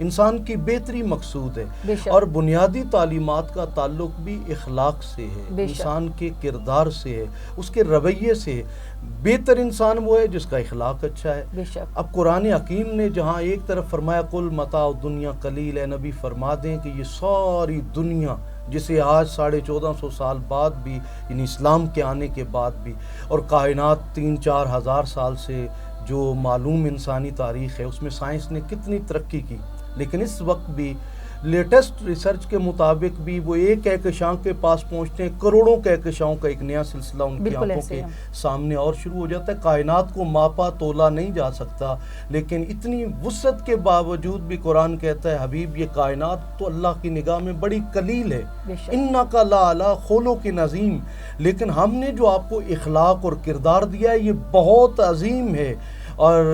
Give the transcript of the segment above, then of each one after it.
انسان کی بہتری مقصود ہے، اور بنیادی تعلیمات کا تعلق بھی اخلاق سے ہے، انسان کے کردار سے ہے، اس کے رویے سے ہے۔ بہتر انسان وہ ہے جس کا اخلاق اچھا ہے۔ اب قرآن حکیم نے جہاں ایک طرف فرمایا قل متاع الدنیا قلیل، اے نبی فرما دیں کہ یہ ساری دنیا جسے آج 1450 سال بعد بھی، یعنی اسلام کے آنے کے بعد بھی، اور کائنات 3-4 ہزار سال سے جو معلوم انسانی تاریخ ہے اس میں سائنس نے کتنی ترقی کی، لیکن اس وقت بھی لیٹسٹ ریسرچ کے مطابق بھی وہ ایک کہکشاں کے پاس پہنچتے ہیں، کروڑوں کہکشاؤں کا ایک نیا سلسلہ ان کی آنکھوں کے سامنے اور شروع ہو جاتا ہے۔ کائنات کو ماپا تولا نہیں جا سکتا، لیکن اتنی وسعت کے باوجود بھی قرآن کہتا ہے حبیب یہ کائنات تو اللہ کی نگاہ میں بڑی قلیل ہے، انک لعلی خلق عظیم، لیکن ہم نے جو آپ کو اخلاق اور کردار دیا ہے یہ بہت عظیم ہے۔ اور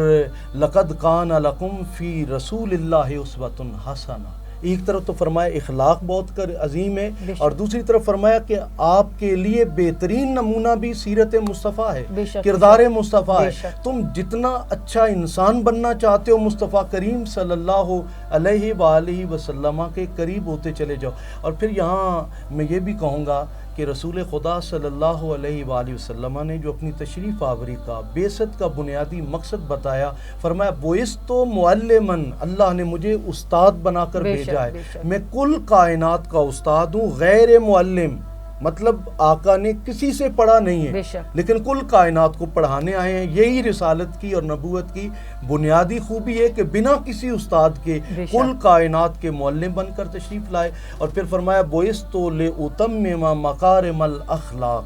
لقد کان لکم فی رسول اللہ اسوۃ حسنہ، ایک طرف تو فرمایا اخلاق بہت عظیم ہے، اور دوسری طرف فرمایا کہ آپ کے لیے بہترین نمونہ بھی سیرت مصطفیٰ ہے، کردار مصطفیٰ ہے۔ تم جتنا اچھا انسان بننا چاہتے ہو مصطفیٰ کریم صلی اللہ علیہ وآلہ وسلم کے قریب ہوتے چلے جاؤ۔ اور پھر یہاں میں یہ بھی کہوں گا کہ رسول خدا صلی اللہ علیہ وآلہ وسلم نے جو اپنی تشریف آوری کا بعثت کا بنیادی مقصد بتایا، فرمایا بعثت معلماً، اللہ نے مجھے استاد بنا کر بھیجا ہے، میں کل کائنات کا استاد ہوں، غیر معلم، مطلب آقا نے کسی سے پڑھا نہیں ہے لیکن کل کائنات کو پڑھانے آئے ہیں۔ یہی رسالت کی اور نبوت کی بنیادی خوبی ہے کہ بنا کسی استاد کے کل کائنات کے معلم بن کر تشریف لائے۔ اور پھر فرمایا بعثت لأتمم مکارم الاخلاق،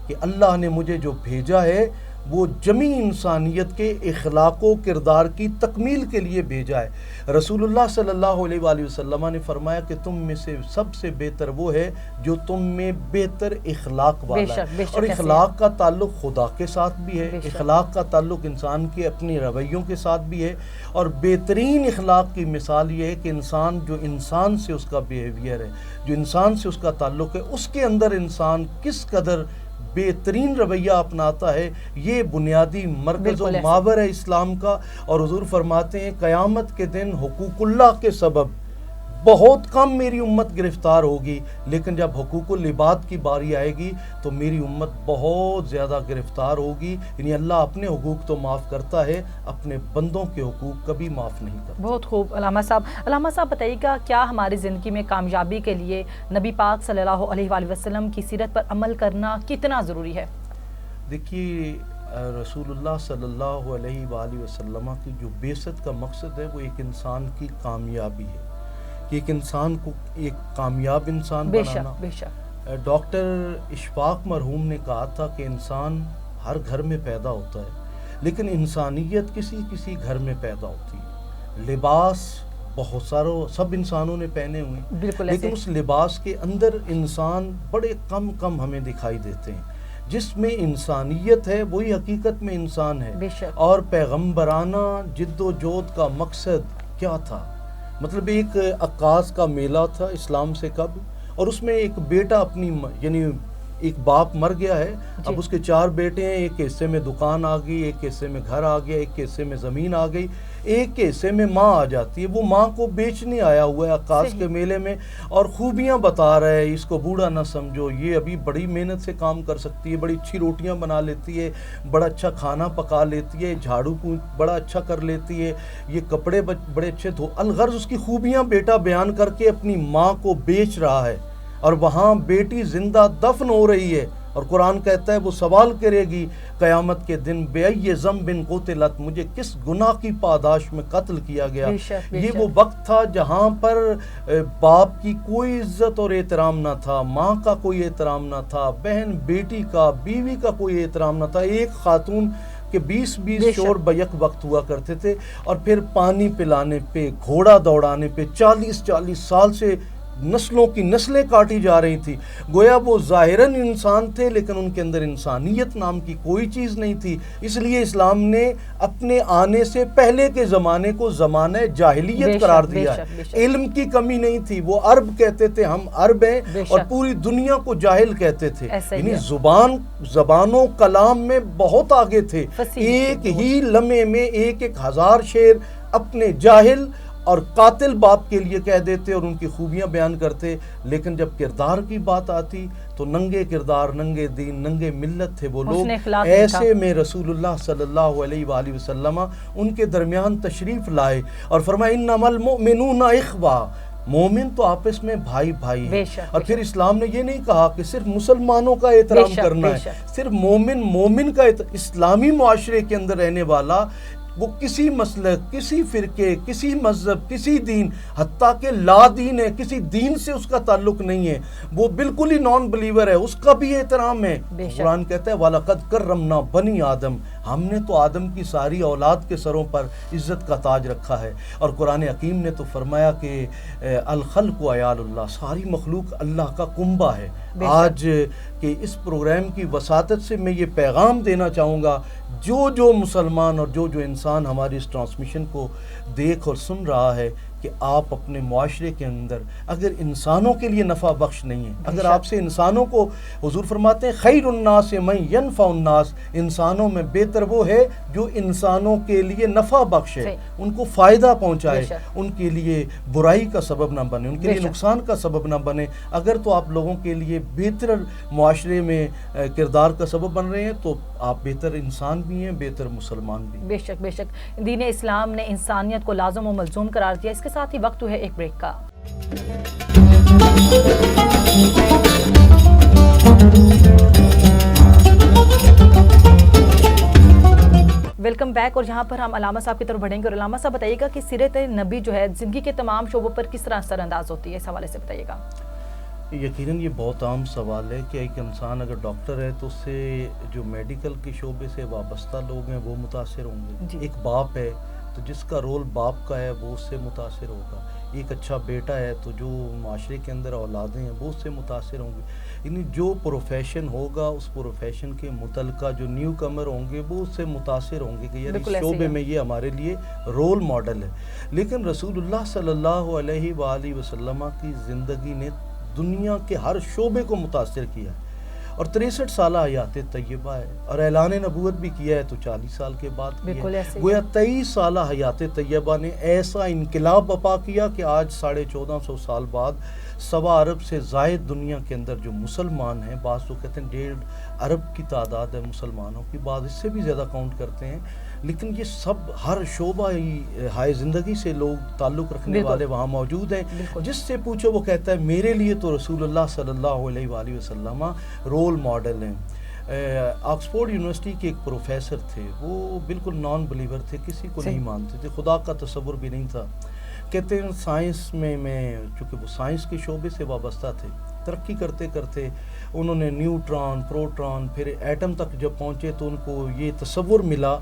کہ اللہ نے مجھے جو بھیجا ہے وہ جمیع انسانیت کے اخلاق و کردار کی تکمیل کے لیے بھیجا ہے۔ رسول اللہ صلی اللہ علیہ وآلہ وسلم نے فرمایا کہ تم میں سے سب سے بہتر وہ ہے جو تم میں بہتر اخلاق والا ہے، اور اخلاق کا تعلق خدا کے ساتھ بھی ہے، اخلاق کا تعلق انسان کے اپنے رویوں کے ساتھ بھی ہے، اور بہترین اخلاق کی مثال یہ ہے کہ انسان جو انسان سے اس کا بیہیویئر ہے، جو انسان سے اس کا تعلق ہے، اس کے اندر انسان کس قدر بہترین رویہ اپناتا ہے، یہ بنیادی مرکز و محور ہے اسلام کا۔ اور حضور فرماتے ہیں قیامت کے دن حقوق اللہ کے سبب بہت کم میری امت گرفتار ہوگی، لیکن جب حقوق العباد کی باری آئے گی تو میری امت بہت زیادہ گرفتار ہوگی، یعنی اللہ اپنے حقوق تو معاف کرتا ہے، اپنے بندوں کے حقوق کبھی معاف نہیں کرتا۔ بہت خوب علامہ صاحب بتائیے گا کیا ہماری زندگی میں کامیابی کے لیے نبی پاک صلی اللہ علیہ وآلہ وسلم کی سیرت پر عمل کرنا کتنا ضروری ہے؟ دیکھیے رسول اللہ صلی اللہ علیہ وآلہ وسلم کی جو بعثت کا مقصد ہے وہ ایک انسان کی کامیابی ہے، کہ ایک انسان کو ایک کامیاب انسان بنانا۔ ڈاکٹر اشفاق مرحوم نے کہا تھا کہ انسان ہر گھر میں پیدا ہوتا ہے لیکن انسانیت کسی گھر میں پیدا ہوتی ہے۔ لباس بہت سب انسانوں نے پہنے ہوئے ہیں، لیکن اس لباس کے اندر انسان بڑے کم ہمیں دکھائی دیتے ہیں۔ جس میں انسانیت ہے وہی حقیقت میں انسان ہے۔ اور پیغمبرانہ جد و جہد کا مقصد کیا تھا؟ مطلب ایک عکاس کا میلہ تھا اسلام سے قبل، اور اس میں ایک بیٹا یعنی ایک باپ مر گیا ہے، اب اس کے 4 بیٹے ہیں، ایک حصے میں دکان آ گئی، ایک حصے میں گھر آ گیا، ایک حصے میں زمین آ گئی، ایک حصے میں ماں آ جاتی ہے۔ وہ ماں کو بیچنے آیا ہوا ہے عکاس کے میلے میں، اور خوبیاں بتا رہا ہے، اس کو بوڑھا نہ سمجھو، یہ ابھی بڑی محنت سے کام کر سکتی ہے، بڑی اچھی روٹیاں بنا لیتی ہے، بڑا اچھا کھانا پکا لیتی ہے، جھاڑو بڑا اچھا کر لیتی ہے، یہ کپڑے بڑے اچھے الغرض اس کی خوبیاں بیٹا بیان کر کے اپنی ماں کو بیچ رہا ہے، اور وہاں بیٹی زندہ دفن ہو رہی ہے، اور قرآن کہتا ہے وہ سوال کرے گی قیامت کے دن بِأَيِّ ذَنبٍ قُتِلَتْ، مجھے کس گناہ کی پاداش میں قتل کیا گیا۔ یہ وہ وقت تھا جہاں پر باپ کی کوئی عزت اور احترام نہ تھا، ماں کا کوئی احترام نہ تھا، بہن بیٹی کا، بیوی کا کوئی احترام نہ تھا۔ ایک خاتون کہ 20 شور بیک وقت ہوا کرتے تھے، اور پھر پانی پلانے پہ، گھوڑا دوڑانے پہ 40 سال سے نسلوں کی نسلیں کاٹی جا رہی تھی۔ گویا وہ ظاہراً انسان تھے لیکن ان کے اندر انسانیت نام کی کوئی چیز نہیں تھی۔ اس لیے اسلام نے اپنے آنے سے پہلے کے زمانے کو زمانہ جاہلیت قرار دیا ہے۔ علم کی کمی نہیں تھی، وہ عرب کہتے تھے ہم عرب ہیں، اور پوری دنیا کو جاہل کہتے تھے، یعنی زبان و کلام میں بہت آگے تھے۔ ایک ہی لمحے میں 1,000 شعر اپنے جاہل اور قاتل باپ کے لیے کہہ دیتے اور ان کی خوبیاں بیان کرتے، لیکن جب کردار کی بات آتی تو ننگے کردار، ننگے دین، ننگے ملت تھے وہ لوگ۔ ایسے میں رسول اللہ صلی اللہ علیہ وآلہ وسلم ان کے درمیان تشریف لائے اور فرمایا انما المؤمنون اخوہ، مومن تو آپس میں بھائی بھائی ہیں۔ اور پھر اسلام نے یہ نہیں کہا کہ صرف مسلمانوں کا احترام کرنا ہے، صرف مومن کا اسلامی معاشرے کے اندر رہنے والا وہ کسی مسلک، کسی فرقے، کسی مذہب، کسی دین، حتیٰ کہ لا دین ہے، کسی دین سے اس کا تعلق نہیں ہے، وہ بالکل ہی نان بلیور ہے، اس کا بھی احترام ہے۔ قرآن کہتا ہے وَلَقَدْ كَرَّمْنَا بَنِي آدم، ہم نے تو آدم کی ساری اولاد کے سروں پر عزت کا تاج رکھا ہے۔ اور قرآن حکیم نے تو فرمایا کہ الخلق عیال اللہ، ساری مخلوق اللہ کا کنبہ ہے۔ آج کہ اس پروگرام کی وساطت سے میں یہ پیغام دینا چاہوں گا، جو مسلمان اور جو انسان ہماری اس ٹرانسمیشن کو دیکھ اور سن رہا ہے، کہ آپ اپنے معاشرے کے اندر اگر انسانوں کے لیے نفع بخش نہیں ہے، اگر آپ سے انسانوں کو، حضور فرماتے ہیں خیر الناس من ینفع الناس، انسانوں میں بہتر وہ ہے جو انسانوں کے لیے نفع بخش ہے، ان کو فائدہ پہنچائے، ان کے لیے برائی کا سبب نہ بنے، ان کے لیے نقصان کا سبب نہ بنے۔ اگر تو آپ لوگوں کے لیے بہتر معاشرے میں کردار کا سبب بن رہے ہیں تو آپ بہتر انسان بھی ہیں، بہتر مسلمان بھی ہیں۔ بے شک بے شک، دین اسلام نے انسانیت کو لازم و ملزوم قرار دیا۔ اس کے ساتھ ہی وقت ہے ایک بریک کا۔ ویلکم بیک، اور یہاں پر ہم علامہ صاحب کی طرف بڑھیں گے۔ اور علامہ صاحب بتائیے گا کہ سیرت نبی جو ہے زندگی کے تمام شعبوں پر کس طرح اثر انداز ہوتی ہے، اس حوالے سے بتائیے گا۔ یقیناً یہ بہت عام سوال ہے کہ ایک انسان اگر ڈاکٹر ہے تو اس سے جو میڈیکل کے شعبے سے وابستہ لوگ ہیں وہ متاثر ہوں گے۔ ایک باپ ہے تو جس کا رول باپ کا ہے وہ اس سے متاثر ہوگا۔ ایک اچھا بیٹا ہے تو جو معاشرے کے اندر اولادیں ہیں وہ اس سے متاثر ہوں گے۔ یعنی جو پروفیشن ہوگا اس پروفیشن کے متعلقہ جو نیو کمر ہوں گے وہ اس سے متاثر ہوں گے کہ یار اس شعبے میں یہ ہمارے لیے رول ماڈل ہے۔ لیکن رسول اللہ صلی اللہ علیہ وآلہ وسلم کی زندگی نے دنیا کے ہر شعبے کو متاثر کیا ہے، اور 63 سالہ حیات طیبہ ہے، اور اعلان نبوت بھی کیا ہے تو 40 سال کے بعد کیا ہے۔ گویا 23 سالہ حیات طیبہ نے ایسا انقلاب برپا کیا کہ آج 1450 سال بعد 1.25 ارب سے زائد دنیا کے اندر جو مسلمان ہیں، بعض تو کہتے ہیں 1.5 ارب کی تعداد ہے مسلمانوں کی، بعض اس سے بھی زیادہ کاؤنٹ کرتے ہیں، لیکن یہ سب ہر شعبہ ہائے زندگی سے لوگ تعلق رکھنے والے وہاں موجود ہیں۔ جس سے پوچھو وہ کہتا ہے میرے لیے تو رسول اللہ صلی اللہ علیہ وآلہ وسلم رول ماڈل ہیں۔ آکسفورڈ یونیورسٹی کے ایک پروفیسر تھے، وہ بالکل نان بلیور تھے، کسی کو نہیں مانتے تھے، خدا کا تصور بھی نہیں تھا۔ کہتے ہیں سائنس میں چونکہ وہ سائنس کے شعبے سے وابستہ تھے، ترقی کرتے کرتے انہوں نے نیوٹران، پروٹران، پھر ایٹم تک جب پہنچے تو ان کو یہ تصور ملا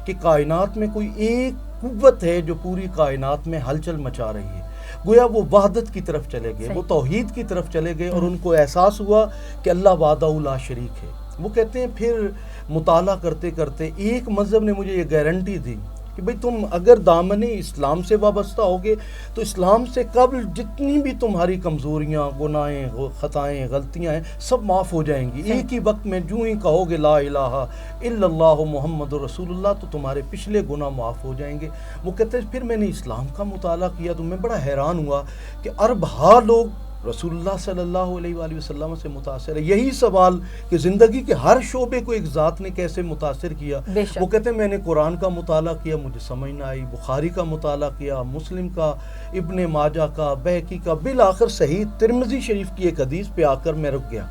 کہ کائنات میں کوئی ایک قوت ہے جو پوری کائنات میں ہلچل مچا رہی ہے۔ گویا وہ وحدت کی طرف چلے گئے، وہ توحید کی طرف چلے گئے، اور ان کو احساس ہوا کہ اللہ وحدہ لا شریک ہے۔ وہ کہتے ہیں پھر مطالعہ کرتے کرتے ایک مذہب نے مجھے یہ گارنٹی دی کہ بھئی تم اگر دامن اسلام سے وابستہ ہوگے تو اسلام سے قبل جتنی بھی تمہاری کمزوریاں، گناہیں، خطائیں، غلطیاں ہیں سب معاف ہو جائیں گی۔ ایک ہی وقت میں جو ہی کہو گے لا الہ الا اللہ محمد رسول اللہ تو تمہارے پچھلے گناہ معاف ہو جائیں گے۔ وہ کہتے ہیں پھر میں نے اسلام کا مطالعہ کیا تو میں بڑا حیران ہوا کہ ارب ہا لوگ رسول اللہ صلی اللہ علیہ وآلہ وسلم سے متاثر ہے۔ یہی سوال کہ زندگی کے ہر شعبے کو ایک ذات نے کیسے متاثر کیا۔ وہ کہتے ہیں میں نے قرآن کا مطالعہ کیا، مجھے سمجھ نہ آئی، بخاری کا مطالعہ کیا، مسلم کا، ابن ماجہ کا، بہقی کا، بالآخر صحیح ترمذی شریف کی ایک حدیث پہ آ کر میں رک گیا،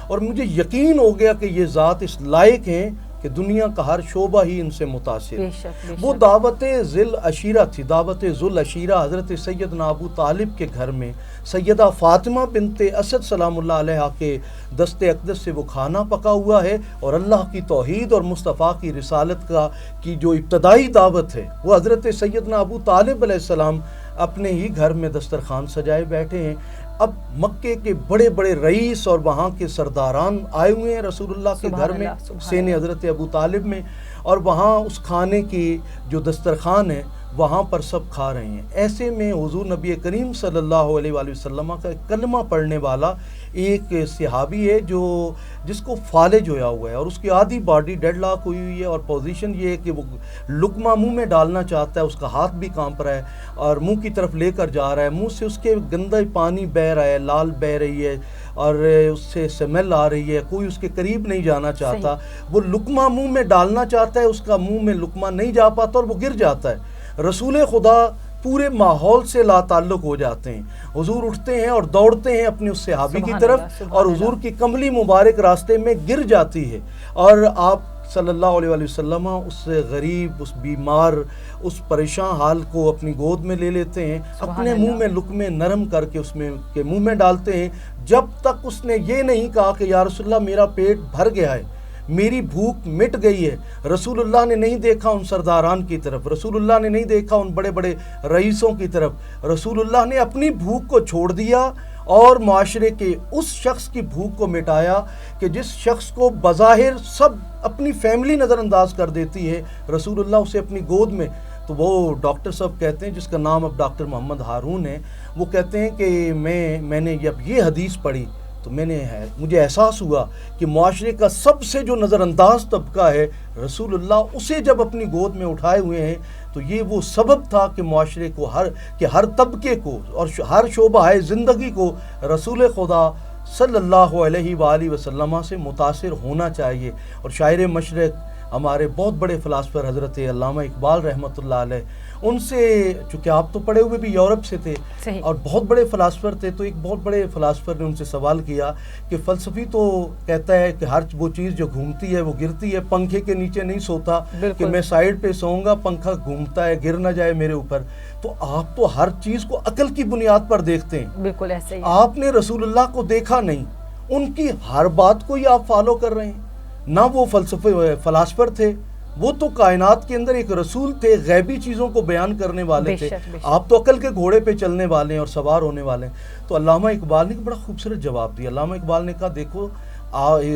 اور مجھے یقین ہو گیا کہ یہ ذات اس لائق ہیں کہ دنیا کا ہر شعبہ ہی ان سے متاثر ہے۔ وہ دعوت ذل عشیرہ تھی، دعوت ذل عشیرہ حضرت سیدنا ابو طالب کے گھر میں سیدہ فاطمہ بنت اسد سلام اللہ علیہ کے دست اقدس سے وہ کھانا پکا ہوا ہے، اور اللہ کی توحید اور مصطفیٰ کی رسالت کی جو ابتدائی دعوت ہے وہ حضرت سیدنا ابو طالب علیہ السلام اپنے ہی گھر میں دسترخوان سجائے بیٹھے ہیں۔ اب مکے کے بڑے بڑے رئیس اور وہاں کے سرداران آئے ہوئے ہیں رسول اللہ کے گھر میں، سین حضرت ابو طالب میں، اور وہاں اس کھانے کی جو دسترخوان ہے وہاں پر سب کھا رہے ہیں۔ ایسے میں حضور نبی کریم صلی اللہ علیہ وآلہ وسلم کا کلمہ پڑھنے والا ایک صحابی ہے جس کو فالج ہویا ہوا ہے اور اس کی آدھی باڈی ڈیڈ لاک ہوئی ہوئی ہے، اور پوزیشن یہ ہے کہ وہ لقمہ منہ میں ڈالنا چاہتا ہے، اس کا ہاتھ بھی کانپ رہا ہے اور منہ کی طرف لے کر جا رہا ہے، منہ سے اس کے گندا پانی بہہ رہا ہے، لال بہہ رہی ہے اور اس سے سمیل آ رہی ہے، کوئی اس کے قریب نہیں جانا چاہتا۔ وہ لقمہ منہ میں ڈالنا چاہتا ہے، اس کا منہ میں لقمہ نہیں جا پاتا اور وہ گر جاتا ہے۔ رسول خدا پورے ماحول سے لا تعلق ہو جاتے ہیں، حضور اٹھتے ہیں اور دوڑتے ہیں اپنے اس صحابی کی طرف اور حضور کی کملی مبارک راستے میں گر جاتی ہے، اور آپ صلی اللہ علیہ وآلہ وسلم اس غریب، اس بیمار، اس پریشان حال کو اپنی گود میں لے لیتے ہیں، اپنے منہ میں لقمے نرم کر کے اس میں کے منہ میں ڈالتے ہیں، جب تک اس نے یہ نہیں کہا کہ یا رسول اللہ میرا پیٹ بھر گیا ہے، میری بھوک مٹ گئی ہے۔ رسول اللہ نے نہیں دیکھا ان سرداران کی طرف، رسول اللہ نے نہیں دیکھا ان بڑے بڑے رئیسوں کی طرف، رسول اللہ نے اپنی بھوک کو چھوڑ دیا اور معاشرے کے اس شخص کی بھوک کو مٹایا کہ جس شخص کو بظاہر سب اپنی فیملی نظر انداز کر دیتی ہے، رسول اللہ اسے اپنی گود میں۔ تو وہ ڈاکٹر صاحب کہتے ہیں، جس کا نام اب ڈاکٹر محمد ہارون ہے، وہ کہتے ہیں کہ میں نے جب یہ حدیث پڑھی تو مجھے احساس ہوا کہ معاشرے کا سب سے جو نظر انداز طبقہ ہے، رسول اللہ اسے جب اپنی گود میں اٹھائے ہوئے ہیں، تو یہ وہ سبب تھا کہ معاشرے کو ہر طبقے کو اور ہر شعبہ زندگی کو رسول خدا صلی اللہ علیہ وآلہ وسلم سے متاثر ہونا چاہیے۔ اور شاعر مشرق ہمارے بہت بڑے فلاسفر حضرت علامہ اقبال رحمۃ اللہ علیہ، ان سے، چونکہ آپ تو پڑھے ہوئے بھی یورپ سے تھے اور بہت بڑے فلاسفر تھے، تو ایک بہت بڑے فلاسفر نے ان سے سوال کیا کہ فلسفی تو کہتا ہے کہ ہر وہ چیز جو گھومتی ہے وہ گرتی ہے، پنکھے کے نیچے نہیں سوتا کہ میں سائیڈ پہ سوؤں گا، پنکھا گھومتا ہے، گر نہ جائے میرے اوپر۔ تو آپ تو ہر چیز کو عقل کی بنیاد پر دیکھتے ہیں، بالکل ایسے ہی آپ نے رسول اللہ کو دیکھا نہیں، ان کی ہر بات کو ہی آپ فالو کر رہے ہیں۔ نہ وہ فلاسفر تھے، وہ تو کائنات کے اندر ایک رسول تھے، غیبی چیزوں کو بیان کرنے والے تھے، آپ تو عقل کے گھوڑے پہ چلنے والے ہیں اور سوار ہونے والے ہیں۔ تو علامہ اقبال نے بڑا خوبصورت جواب دیا۔ علامہ اقبال نے کہا دیکھو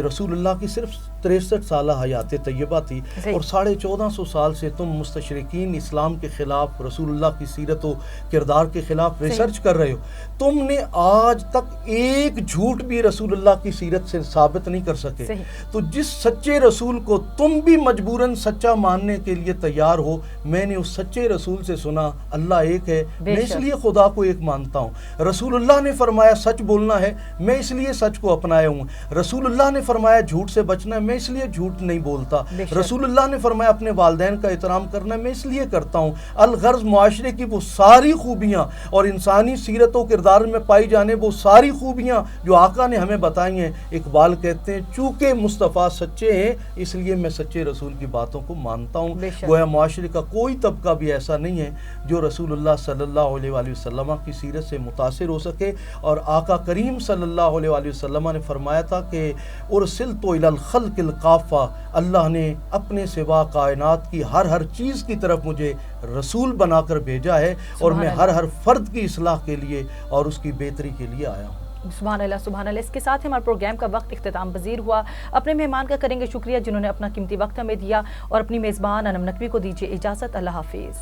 رسول اللہ کی صرف 63 سالہ حیات طیبہ تھی اور 1450 سال سے تم مستشرقین اسلام کے خلاف، رسول اللہ کی سیرت و کردار کے خلاف ریسرچ کر رہے ہو، تم نے آج تک ایک جھوٹ بھی رسول اللہ کی سیرت سے ثابت نہیں کر سکے۔ تو جس سچے رسول کو تم بھی مجبوراً سچا ماننے کے لیے تیار ہو، میں نے اس سچے رسول سے سنا اللہ ایک ہے، میں اس لیے خدا کو ایک مانتا ہوں۔ رسول اللہ نے فرمایا سچ بولنا ہے، میں اس لیے سچ کو اپنایا ہوں۔ رسول اللہ نے فرمایا جھوٹ سے بچنا ہے، میں اس لیے جھوٹ نہیں بولتا۔ رسول اللہ نے فرمایا اپنے والدین کا احترام کرنا ہے، میں اس لیے کرتا ہوں۔ الغرض معاشرے کی وہ ساری خوبیاں اور انسانی سیرت و کردار میں پائی جانے وہ ساری خوبیاں جو آقا نے ہمیں بتائی ہیں، اقبال کہتے ہیں چونکہ مصطفیٰ سچے ہیں اس لیے میں سچے رسول کی باتوں کو مانتا ہوں۔ گویا معاشرے کا کوئی طبقہ بھی ایسا نہیں ہے جو رسول اللہ صلی اللہ علیہ وآلہ وسلم کی سیرت سے متاثر ہو سکے۔ اور آقا کریم صلی اللہ علیہ وآلہ وسلم نے فرمایا تھا کہ ارسلت الی الخلق الکافہ، اللہ نے اپنے سوا کائنات کی ہر چیز کی طرف مجھے رسول بنا کر بھیجا ہے اور میں ہر فرد کی اصلاح کے لیے اور اس کی بہتری کے لیے آیا ہوں۔ سبحان اللہ سبحان اللہ۔ اس کے ساتھ ہمارے پروگرام کا وقت اختتام پذیر ہوا۔ اپنے مہمان کا کریں گے شکریہ جنہوں نے اپنا قیمتی وقت ہمیں دیا، اور اپنی میزبان انم نقوی کو دیجیے اجازت۔ اللہ حافظ۔